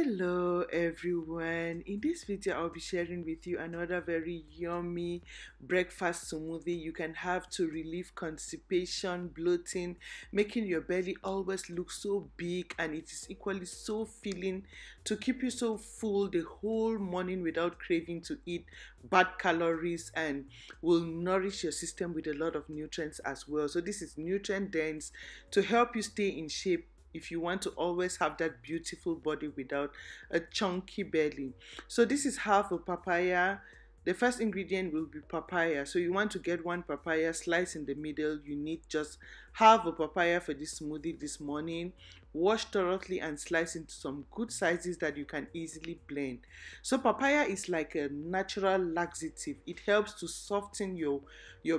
Hello everyone. In this video I'll be sharing with you another very yummy breakfast smoothie you can have to relieve constipation, bloating, making your belly always look so big, and it is equally so filling to keep you so full the whole morning without craving to eat bad calories, and will nourish your system with a lot of nutrients as well. So this is nutrient dense to help you stay in shape if you want to always have that beautiful body without a chunky belly. So this is half a papaya. The first ingredient will be papaya. So you want to get one papaya, slice in the middle. You need just half a papaya for this smoothie this morning. Wash thoroughly and slice into some good sizes that you can easily blend. So papaya is like a natural laxative. It helps to soften your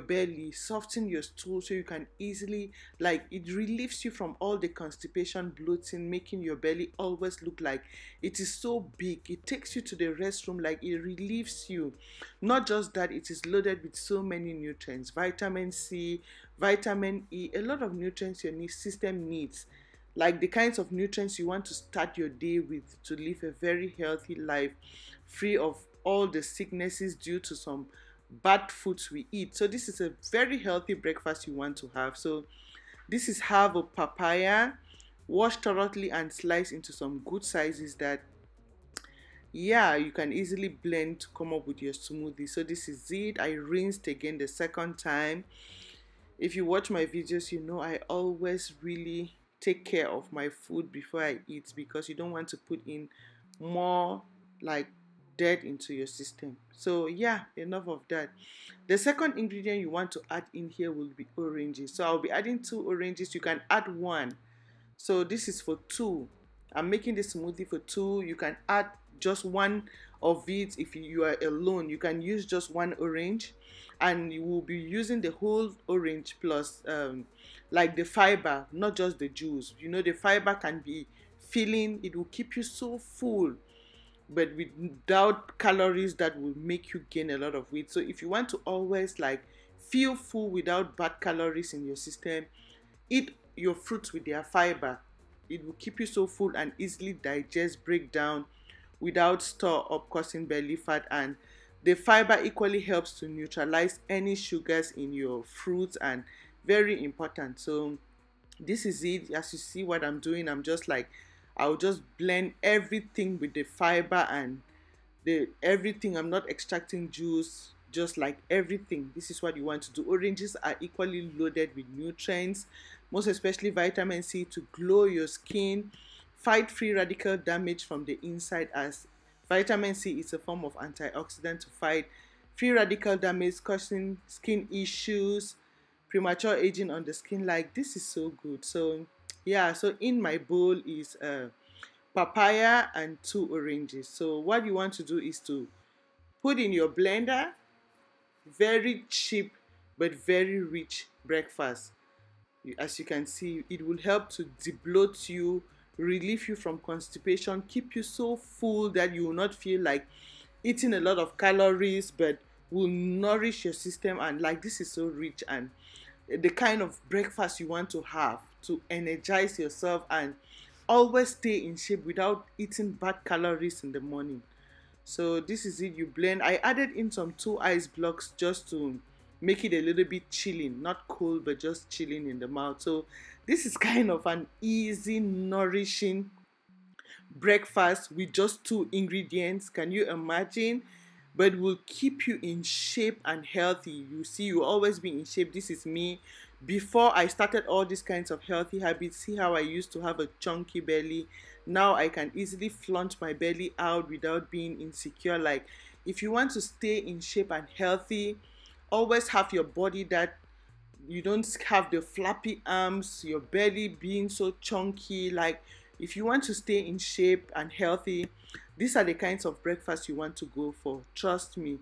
belly, soften your stool, so you can easily, like, it relieves you from all the constipation, bloating, making your belly always look like it is so big. It takes you to the restroom, like it relieves you. Not just that, it is loaded with so many nutrients, vitamin C, vitamin E, a lot of nutrients your system needs, like the kinds of nutrients you want to start your day with to live a very healthy life, free of all the sicknesses due to some bad foods we eat. So this is a very healthy breakfast you want to have. So this is half a papaya, wash thoroughly and slice into some good sizes that you can easily blend to come up with your smoothie. So this is it. I rinsed again the second time. If you watch my videos, you know I always really take care of my food before I eat, because you don't want to put in more like dirt into your system. So yeah, enough of that. The second ingredient you want to add in here will be oranges. So I'll be adding 2 oranges. You can add 1. So this is for 2. I'm making this smoothie for 2. You can add just 1 of it. If you are alone, you can use just 1 orange, and you will be using the whole orange plus like the fiber, not just the juice. You know, the fiber can be filling. It will keep you so full, but without calories that will make you gain a lot of weight. So if you want to always like feel full without bad calories in your system, eat your fruits with their fiber. It will keep you so full and easily digest, break down without store up causing belly fat. And the fiber equally helps to neutralize any sugars in your fruits, and very important. So this is it. As you see what I'm doing, I'll just blend everything with the fiber and the everything. I'm not extracting juice, just like everything. This is what you want to do. Oranges are equally loaded with nutrients, most especially vitamin C, to glow your skin, fight free radical damage from the inside, as vitamin C is a form of antioxidant to fight free radical damage causing skin issues, premature aging on the skin. Like, this is so good. So yeah, so in my bowl is papaya and 2 oranges. So what you want to do is to put in your blender. Very cheap but very rich breakfast. As you can see, it will help to debloat you, relieve you from constipation, keep you so full that you will not feel like eating a lot of calories, but will nourish your system. And like, this is so rich, and the kind of breakfast you want to have to energize yourself and always stay in shape without eating bad calories in the morning. So this is it. You blend. I added in some 2 ice blocks just to make it a little bit chilling, not cold, but just chilling in the mouth. So this is kind of an easy, nourishing breakfast with just 2 ingredients. Can you imagine? But will keep you in shape and healthy. You see, you always be in shape. This is me before I started all these kinds of healthy habits. See how I used to have a chunky belly. Now I can easily flaunt my belly out without being insecure. Like, if you want to stay in shape and healthy, always have your body that you don't have the flappy arms, your belly being so chunky. Like, if you want to stay in shape and healthy, these are the kinds of breakfast you want to go for. Trust me,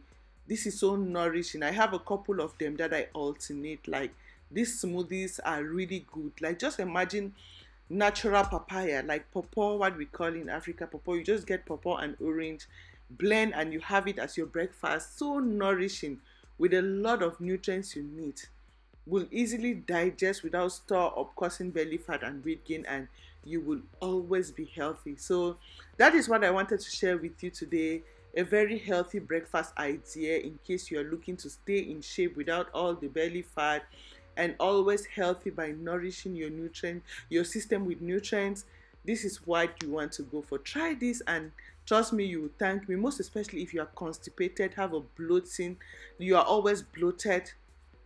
this is so nourishing. I have a couple of them that I alternate. Like, these smoothies are really good. Like, just imagine natural papaya, like pawpaw, what we call in Africa pawpaw. You just get pawpaw and orange, blend, and you have it as your breakfast. So nourishing with a lot of nutrients you need. will easily digest without store up, causing belly fat and weight gain, and you will always be healthy. So that is what I wanted to share with you today. A very healthy breakfast idea in case you are looking to stay in shape without all the belly fat, and always healthy by nourishing your system with nutrients. This is what you want to go for. Try this and trust me, you will thank me. Most especially if you are constipated, have a bloating, you are always bloated.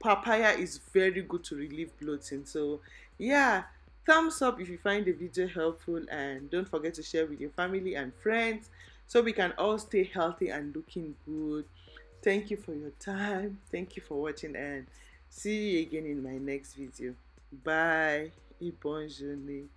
Papaya is very good to relieve bloating. So yeah, thumbs up if you find the video helpful, and don't forget to share with your family and friends so we can all stay healthy and looking good. Thank you for your time. Thank you for watching, and see you again in my next video. Bye et bonne journée.